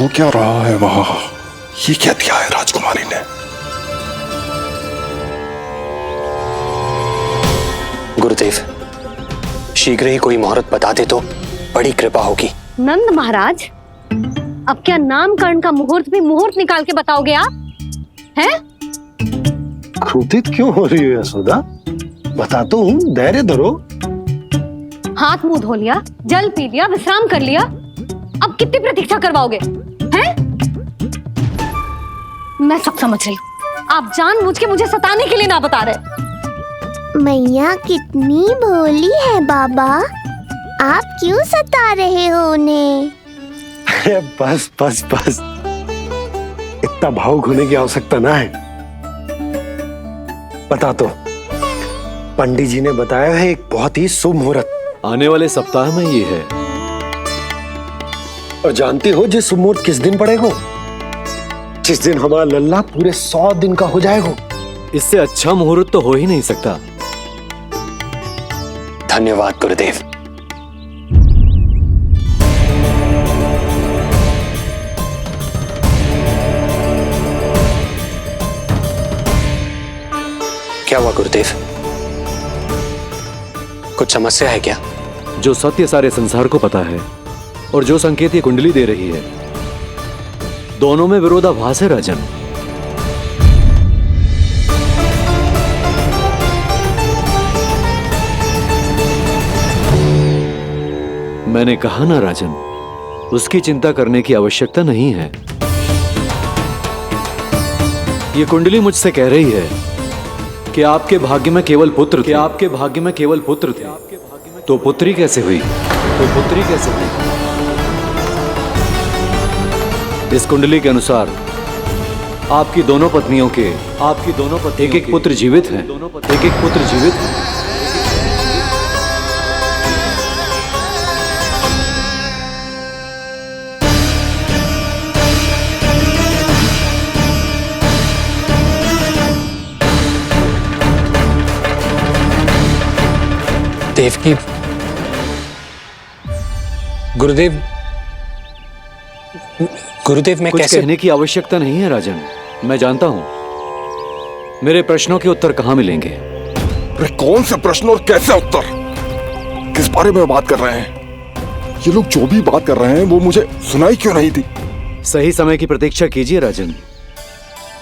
क्या रहा है वहां? ये क्या दिया है राजकुमारी ने? गुरुदेव, शीघ्र ही कोई मुहूर्त बता दे तो बड़ी कृपा होगी। नंद महाराज, अब क्या नामकरण का मुहूर्त भी मुहूर्त निकाल के बताओगे आप? हैं? क्रोधित क्यों हो रही हो यशोदा? बताता हूँ, धैर्य धरो। हाथ मुंह धो लिया, जल पी लिया, विश्राम कर लिया, अब कितनी प्रतीक्षा करवाओगे? हैं? मैं सब समझ रही हूँ, आप जानबूझ के मुझे सताने के लिए ना बता रहे। मैया कितनी भोली है बाबा, आप क्यों सता रहे हो उन्हें? अरे बस बस बस, इतना भावुक होने की आवश्यकता ना है। बता तो, पंडित जी ने बताया है एक बहुत ही शुभ मुहूर्त आने वाले सप्ताह में ये है। और जानती हो जिस शुभ मुहूर्त किस दिन पड़ेगा? जिस दिन हमारा लल्ला पूरे 100 दिन का हो जाएगा। इससे अच्छा मुहूर्त तो हो ही नहीं सकता। धन्यवाद गुरुदेव। क्या हुआ गुरुदेव? कुछ समस्या है क्या? जो सत्य सारे संसार को पता है और जो संकेत ये कुंडली दे रही है, दोनों में विरोधाभास है राजन। मैंने कहा ना राजन, उसकी चिंता करने की आवश्यकता नहीं है। ये कुंडली मुझसे कह रही है कि आपके भाग्य में केवल पुत्र थे। आपके भाग्य में केवल पुत्र थे, तो पुत्री कैसे हुई? इस कुंडली के अनुसार आपकी दोनों पत्नियों के एक एक पुत्र जीवित हैं। देवकी, गुरुदेव मैं कुछ कैसे? कहने की आवश्यकता नहीं है राजन, मैं जानता हूं। मेरे प्रश्नों के उत्तर कहां मिलेंगे? अरे कौन से प्रश्न और कैसे उत्तर? किस बारे में बात कर रहे हैं? ये लोग जो भी बात कर रहे हैं वो मुझे सुनाई क्यों नहीं थी? सही समय की प्रतीक्षा कीजिए राजन,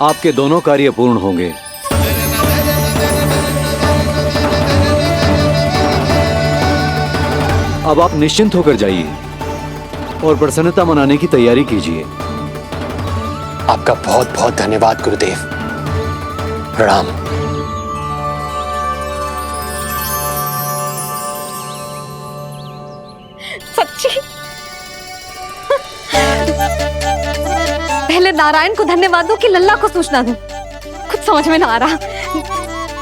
आपके दोनों कार्य पूर्ण होंगे। अब आप निश्चिंत होकर जाइए और प्रसन्नता मनाने की तैयारी कीजिए। आपका बहुत बहुत धन्यवाद गुरुदेव। प्रणाम। सच्ची? पहले नारायण को धन्यवाद दूं कि लल्ला को सूचना दूं? कुछ समझ में ना आ रहा।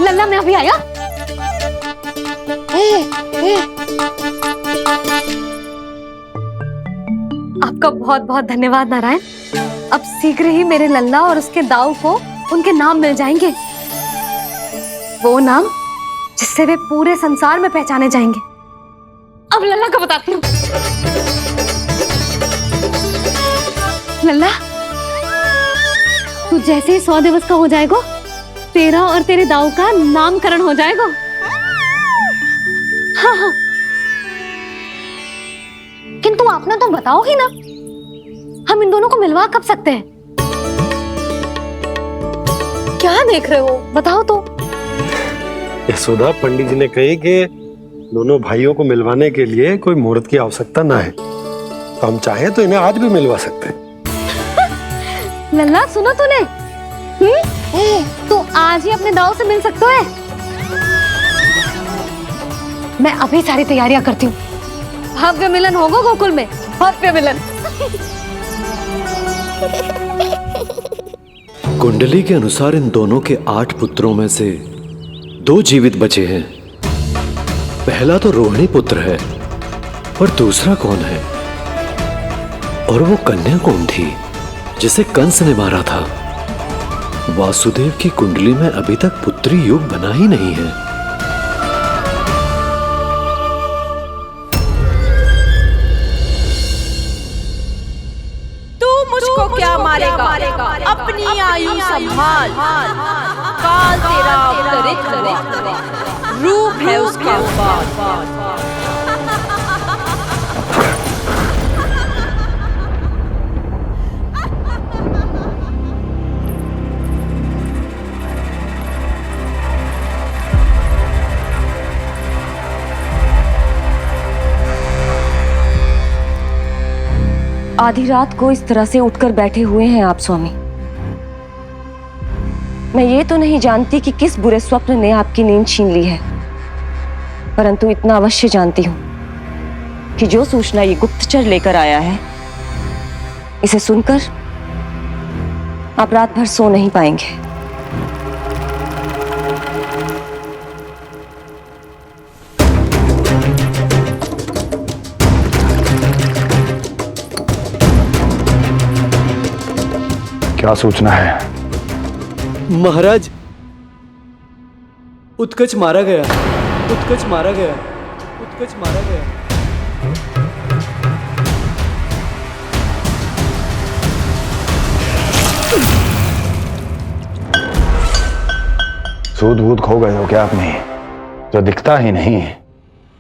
लल्ला मैं अभी आया। आपका बहुत बहुत धन्यवाद नारायण। अब शीघ्र ही मेरे लल्ला और उसके दाऊ को उनके नाम मिल जाएंगे, वो नाम जिससे वे पूरे संसार में पहचाने जाएंगे। अब लल्ला को बताती हूँ। लल्ला, तू जैसे ही 100 दिवस का हो जाएगा, तेरा और तेरे दाऊ का नामकरण हो जाएगा। हाँ। किंतु आपने तो बताओ ही ना, हम इन दोनों को मिलवा कब सकते हैं? क्या देख रहे हो, बताओ तो। यशोदा, पंडित जी ने कही कि दोनों भाइयों को मिलवाने के लिए कोई मुहूर्त की आवश्यकता ना है, तो हम चाहें तो इन्हें आज भी मिलवा सकते हैं। लल्ला सुनो तूने, तू आज ही अपने दाऊ से मिल सकता है। मैं अभी सारी तैयारियां करती हूँ। भव्य मिलन होगा गोकुल में, भव्य मिलन। कुंडली के अनुसार इन दोनों के 8 पुत्रों में से 2 जीवित बचे हैं। पहला तो रोहिणी पुत्र है, और दूसरा कौन है? और वो कन्या कौन थी जिसे कंस ने मारा था? वासुदेव की कुंडली में अभी तक पुत्री योग बना ही नहीं है। तू मुझको क्या मारेगा? अपनी आयु संभाल, काल तेरा अवतरित रूप है उसका उपाय। आधी रात को इस तरह से उठकर बैठे हुए हैं आप स्वामी। मैं ये तो नहीं जानती कि किस बुरे स्वप्न ने आपकी नींद छीन ली है, परंतु इतना अवश्य जानती हूं कि जो सूचना ये गुप्तचर लेकर आया है, इसे सुनकर आप रात भर सो नहीं पाएंगे। क्या सूचना है? महाराज, उत्कच मारा गया, उत्कच मारा गया, उत्कच मारा गया। सूद बूद खो गए हो क्या अपनी? जो दिखता ही नहीं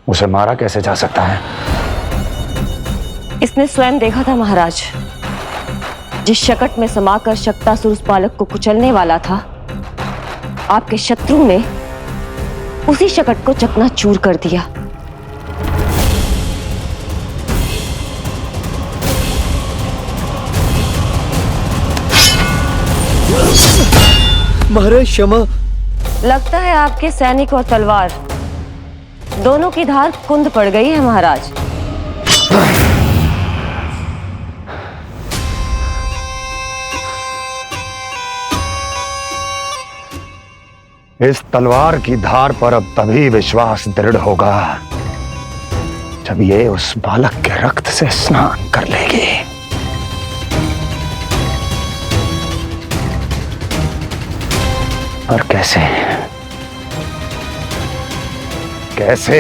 उसे मारा कैसे जा सकता है? इसने स्वयं देखा था महाराज। जिस शकट में समाकर शक्तासुर उस बालक को कुचलने वाला था, आपके शत्रु ने उसी शकट को चकनाचूर कर दिया। महाराज क्षमा। लगता है आपके सैनिक और तलवार दोनों की धार कुंद पड़ गई है महाराज। इस तलवार की धार पर अब तभी विश्वास दृढ़ होगा जब ये उस बालक के रक्त से स्नान कर लेगी। और कैसे कैसे?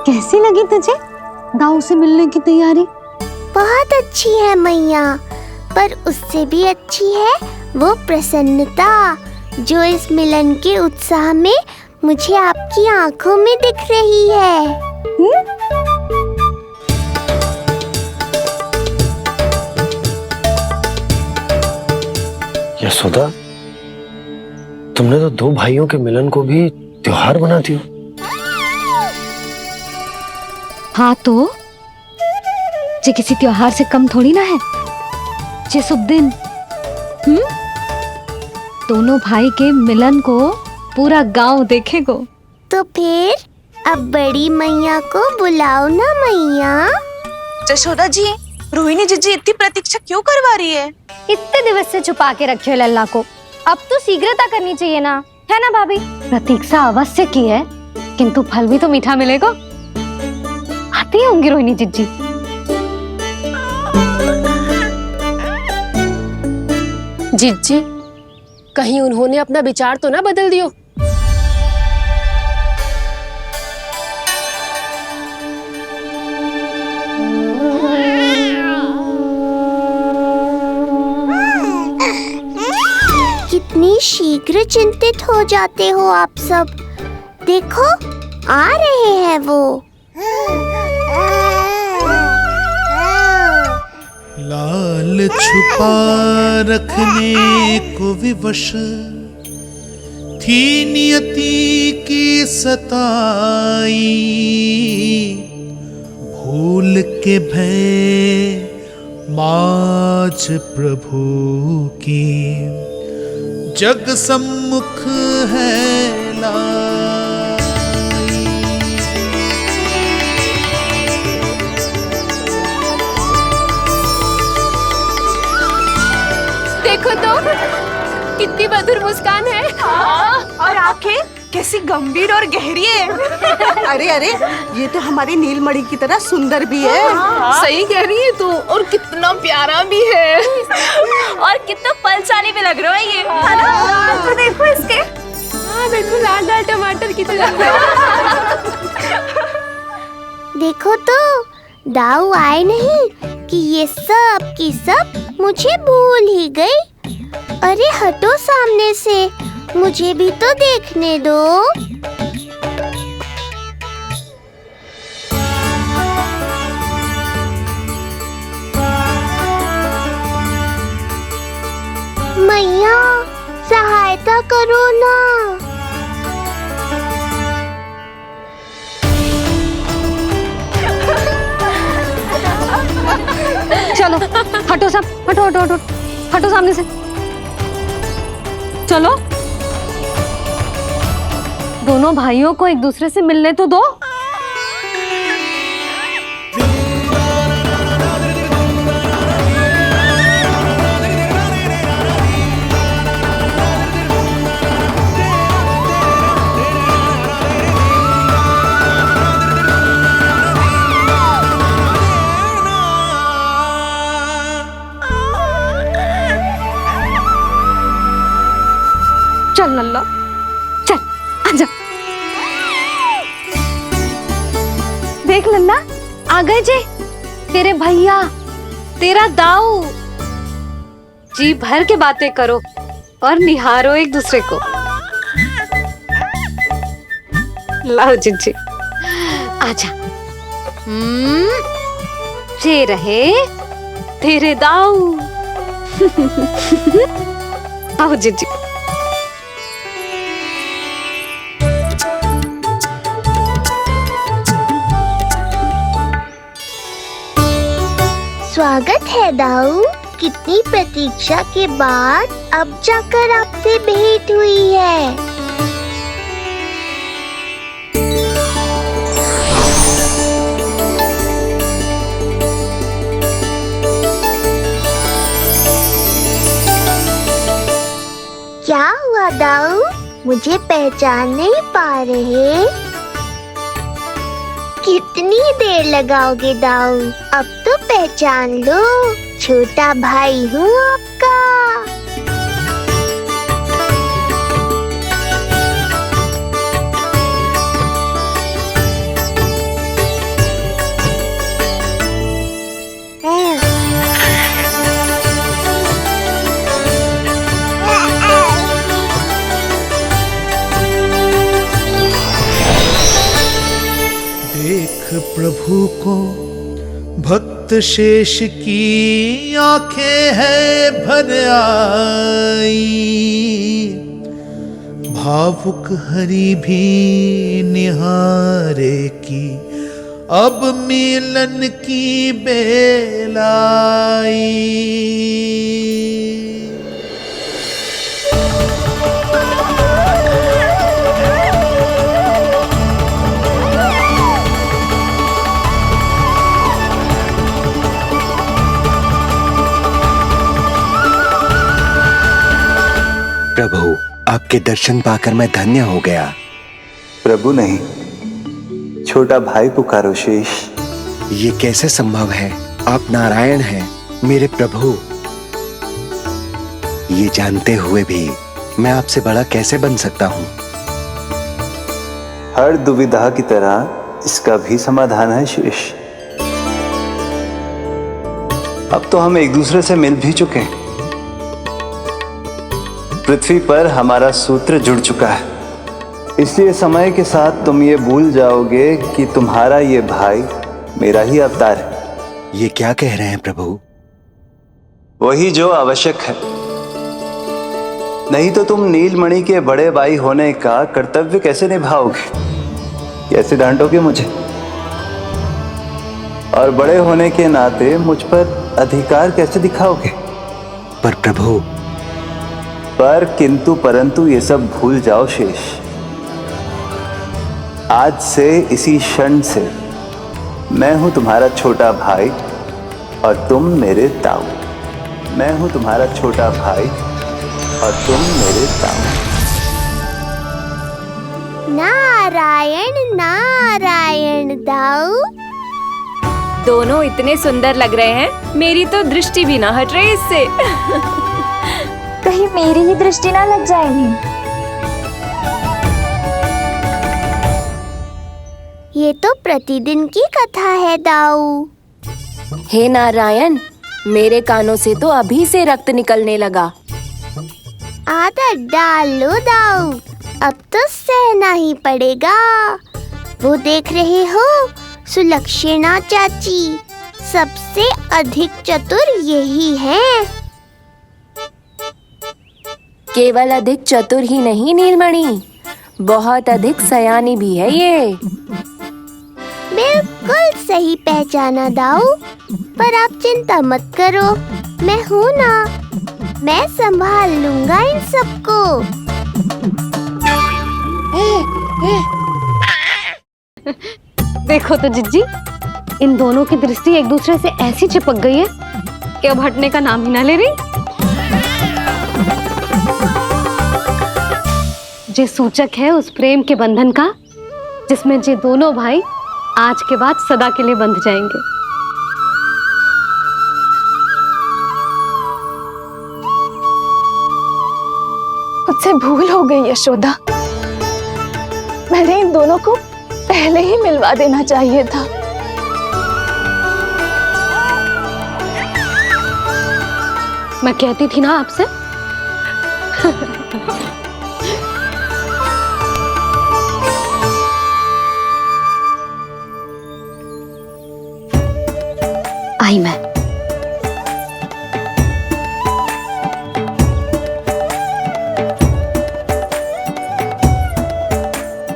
कैसी लगी तुझे दाऊ से मिलने की तैयारी? बहुत अच्छी है मैया, पर उससे भी अच्छी है वो प्रसन्नता जो इस मिलन के उत्साह में मुझे आपकी आंखों में दिख रही है। यशोदा, तुमने तो दो भाइयों के मिलन को भी त्योहार बना दिया। हाँ तो ये किसी त्योहार से कम थोड़ी ना है। ये शुभ दिन दोनों भाई के मिलन को पूरा गांव देखेगो। तो फिर अब बड़ी मैया को बुलाओ ना मैया। यशोदा जी, रोहिणी जीजी इतनी प्रतीक्षा क्यों करवा रही है? इतने दिवस से छुपा के रखे हो लल्ला को, अब तो शीघ्रता करनी चाहिए ना, है ना भाभी? प्रतीक्षा अवश्य की है, किंतु फल भी तो मीठा मिलेगा। आती होंगी रोहिणी जीजी। जीजी, कहीं उन्होंने अपना विचार तो ना बदल दियो? कितनी शीघ्र चिंतित हो जाते हो आप सब। देखो आ रहे हैं वो। लाल छुपा रखने को विवश थी नियति की सताई, भूल के भय माज प्रभु की जग सम्मुख है लाई। देखो तो कितनी मधुर मुस्कान है। और आंखें कैसी गंभीर और गहरी है। अरे अरे, ये तो हमारी नीलमणि की तरह सुंदर भी है। सही कह रही है तू, और कितना प्यारा भी है। और कितना बलशाली भी देखो तो दाऊ आए नहीं कि ये सब की सब मुझे भूल ही गई। अरे हटो सामने से, मुझे भी तो देखने दो। मैया सहायता करो ना। चलो हटो सब, हटो हटो हटो हटो सामने से। चलो दोनों भाइयों को एक दूसरे से मिलने तो दो। चल लल्ला, चल आजा। देख लल्ला, आ गए जे तेरे भैया, तेरा दाऊ। जी भर के बातें करो और निहारो एक दूसरे को। लाओ जिज्जी, आजा। ये रहे तेरे दाऊ। आओ जिज्जी। स्वागत है दाऊ। कितनी प्रतीक्षा के बाद अब जाकर आपसे भेंट हुई है। क्या हुआ दाऊ, मुझे पहचान नहीं पा रहे? कितनी देर लगाओगे दाऊ? अब तो पहचान लो, छोटा भाई हूँ आपका। देख प्रभु को भक्त शेष की आंखें है भर आई, भावुक हरि भी निहारे की अब मिलन की बेल आई। प्रभु, आपके दर्शन पाकर मैं धन्य हो गया। प्रभु नहीं, छोटा भाई पुकारो शेष। ये कैसे संभव है? आप नारायण हैं, मेरे प्रभु। ये जानते हुए भी मैं आपसे बड़ा कैसे बन सकता हूँ? हर दुविधा की तरह इसका भी समाधान है शेष। अब तो हम एक दूसरे से मिल भी चुके हैं। पृथ्वी पर हमारा सूत्र जुड़ चुका है, इसलिए समय के साथ तुम ये भूल जाओगे कि तुम्हारा ये भाई मेरा ही अवतार है। ये क्या कह रहे हैं प्रभु? वही जो आवश्यक है, नहीं तो तुम नीलमणि के बड़े भाई होने का कर्तव्य कैसे निभाओगे? कैसे डांटोगे मुझे? और बड़े होने के नाते मुझ पर अधिकार कैसे दिखाओगे? पर प्रभु, पर किंतु परंतु ये सब भूल जाओ शेष। आज से इसी क्षण से मैं हूं तुम्हारा छोटा भाई और तुम मेरे ताऊ। मैं हूं तुम्हारा छोटा भाई और तुम मेरे ताऊ। नारायण नारायण दाऊ। दोनों इतने सुंदर लग रहे हैं, मेरी तो दृष्टि भी ना हट रही इससे। कहीं मेरी ही दृष्टि ना लग जाएगी। ये तो प्रतिदिन की कथा है दाऊ। हे नारायण, मेरे कानों से तो अभी से रक्त निकलने लगा। आदत डाल लो दाऊ, अब तो सहना ही पड़ेगा। वो देख रहे हो, सुलक्षणा चाची सबसे अधिक चतुर यही हैं। केवल अधिक चतुर ही नहीं नीलमणि, बहुत अधिक सयानी भी है ये। बिल्कुल सही पहचाना दाऊ, पर आप चिंता मत करो, मैं हूँ ना, मैं संभाल लूंगा इन सबको। देखो तो जिज्जी, इन दोनों की दृष्टि एक दूसरे से ऐसी चिपक गई है कि अब हटने का नाम ही ना ले रही। ये सूचक है उस प्रेम के बंधन का जिसमें ये दोनों भाई आज के बाद सदा के लिए बंध जाएंगे। मुझसे भूल हो गई यशोदा, मैंने इन दोनों को पहले ही मिलवा देना चाहिए था। मैं कहती थी ना आपसे। आई मैं।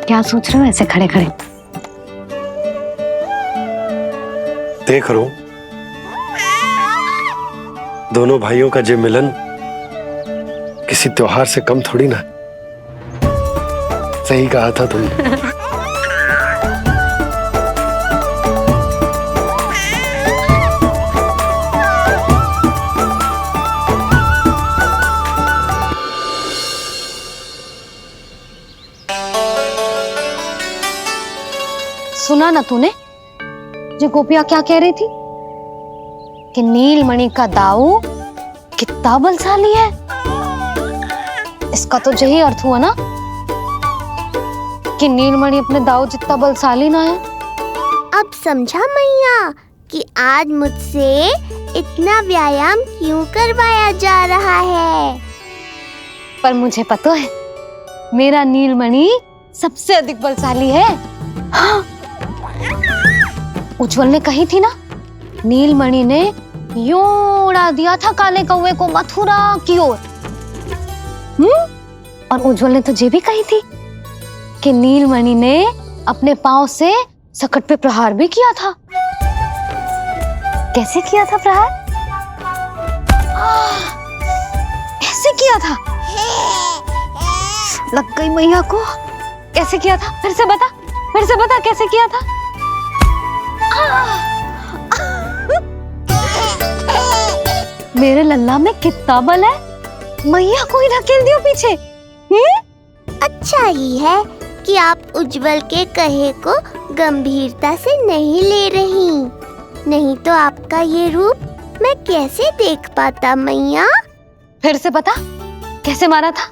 क्या सोच रहे हो ऐसे खड़े खड़े? देख रहा हूं दोनों भाइयों का ये मिलन किसी त्योहार से कम थोड़ी ना। सही कहा था तुमने। सुना ना तूने जो गोपिया क्या कह रही थी कि नीलमणि का दाऊ कितना बलशाली है। इसका तो यही अर्थ हुआ ना कि नीलमणि अपने दाऊ जितना बलशाली ना है। अब समझा मैया कि आज मुझसे इतना व्यायाम क्यों करवाया जा रहा है। पर मुझे पता है मेरा नीलमणि सबसे अधिक बलशाली है। हाँ। उज्जवल ने कही थी ना, नीलमणि ने यूं उड़ा दिया था काले कौवे को मथुरा की ओर। और उज्जवल ने तो ये भी कही थी कि नीलमणि ने अपने पांव से सकट पे प्रहार भी किया था। कैसे किया था प्रहार? ऐसे किया था। लग गई मैया को। कैसे किया था? फिर से बता कैसे किया था? मेरे लल्ला में कितना बल है। मैया को ही धकेल दियो पीछे। अच्छा ही है कि आप उज्जवल के कहे को गंभीरता से नहीं ले रही, नहीं तो आपका ये रूप मैं कैसे देख पाता मैया। फिर से बता कैसे मारा था?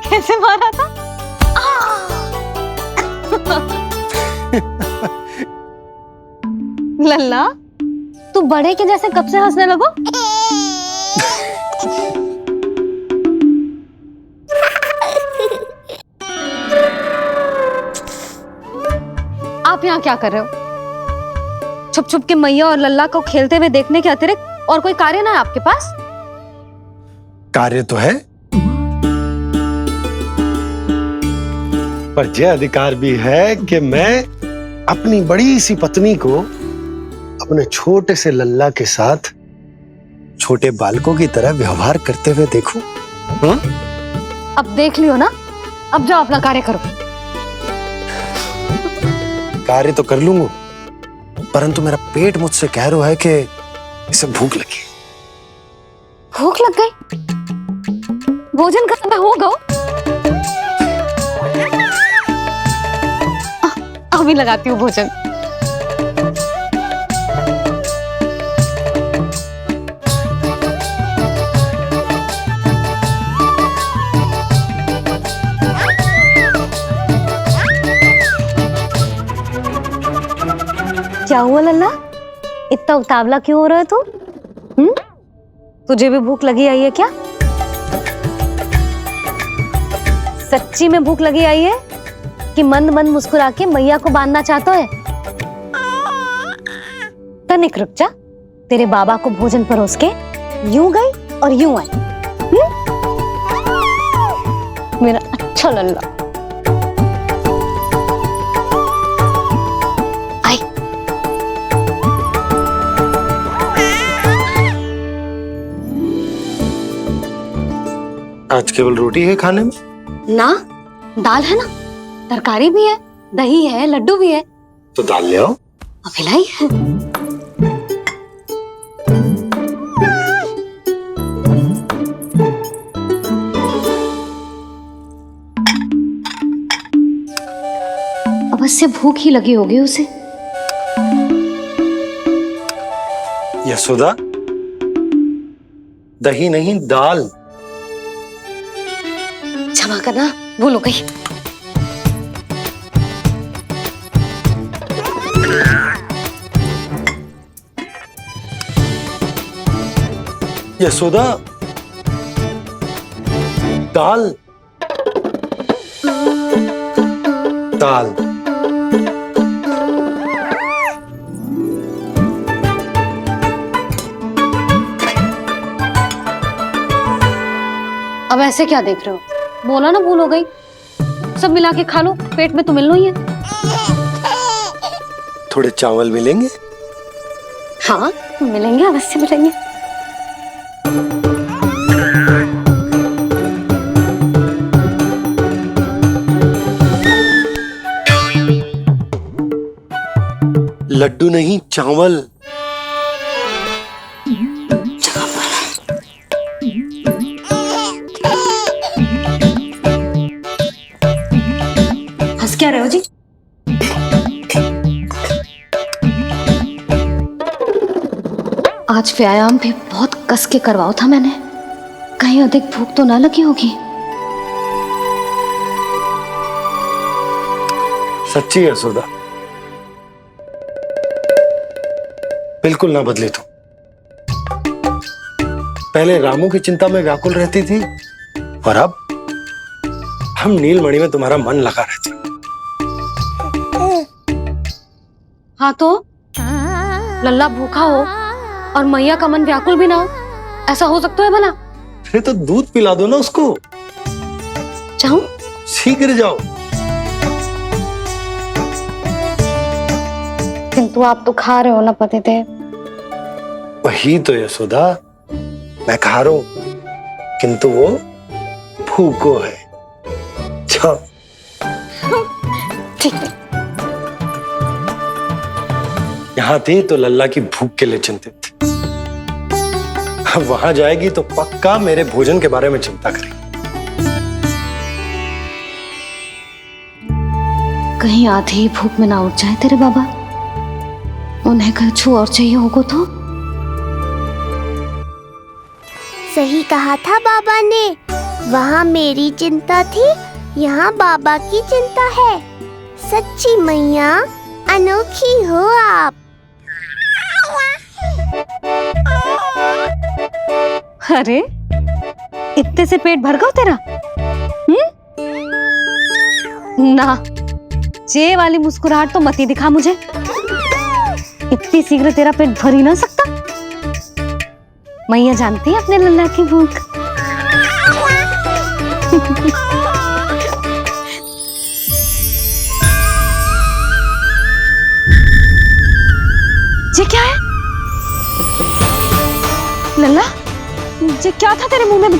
कैसे मारा था? लल्ला तू बड़े के जैसे कब से हंसने लगो? आप यहाँ क्या कर रहे हो? छुप छुप के मैया और लल्ला को खेलते हुए देखने के अतिरिक्त और कोई कार्य ना है आपके पास? कार्य तो है, पर यह अधिकार भी है कि मैं अपनी बड़ी सी पत्नी को अपने छोटे से लल्ला के साथ छोटे बालकों की तरह व्यवहार करते हुए देखूं। हाँ? अब देख लियो ना, अब जाओ अपना कार्य करो। कार्य तो कर लूंगा, परंतु मेरा पेट मुझसे कह रहा है कि इसे भूख लगी। भूख लग गई? भोजन का समय होगा। अभी लगाती हूँ भोजन। क्या हुआ लल्ला, इतना उतावला क्यों हो रहा है तू? तुझे भी भूख लगी आई है क्या? सच्ची में भूख लगी आई है कि मंद मंद मुस्कुरा के मैया को बांधना चाहता है? तनिक रुक जा, तेरे बाबा को भोजन परोस के यूं गई और यूं आई। मेरा अच्छा लल्ला। आई। आज केवल रोटी है खाने में? ना, दाल है ना, तरकारी भी है, दही है, लड्डू भी है। तो दाल ले आओ। अभी लाई है। अवश्य भूख ही लगी होगी उसे। यशोदा, दही नहीं दाल। क्षमा करना, भूल हो गई। यशोदा, दाल दाल। अब ऐसे क्या देख रहे हो? बोला ना भूल हो गई। सब मिला के खा लो, पेट में तो मिलना ही है। थोड़े चावल मिलेंगे? हाँ मिलेंगे, अवश्य मिलेंगे। लड्डू नहीं, चावल। हंस क्या रहे हो जी? आज व्यायाम भी बहुत कस के करवाओ था मैंने, कहीं अधिक भूख तो ना लगी होगी। सच्ची यशोदा, बिल्कुल ना बदले तुम। पहले रामू की चिंता में व्याकुल रहती थी और अब हम नीलमणि में तुम्हारा मन लगा रहता। हाँ तो लल्ला भूखा हो और मैया का मन व्याकुल भी ना हो, ऐसा हो सकता है भला? फिर तो दूध पिला दो ना उसको। जाऊं? शीघ्र जाओ। किंतु आप तो खा रहे हो ना पतिदेव। वही तो यशोदा, मैं खा रहा हूं, किंतु वो भूखो है। जाओ। ठीक है। यहाँ थी तो लल्ला की भूख के लिए चिंतित थी, अब वहां जाएगी तो पक्का मेरे भोजन के बारे में चिंता करेगी। कहीं आधी ही भूख में ना उठ जाए तेरे बाबा, उन्हें कुछ और चाहिए होगा तो? सही कहा था बाबा ने, वहाँ मेरी चिंता थी, यहाँ बाबा की चिंता है। सच्ची मैया, अनोखी हो आप। अरे इतने से पेट भर गया तेरा? ना, ये वाली मुस्कुराहट तो मत ही दिखा मुझे। इतनी शीघ्र तेरा पेट भर ही ना सकता। मैया जानती है अपने लल्ला की भूख। ये क्या है? लल्ला, ये क्या था तेरे मुंह में?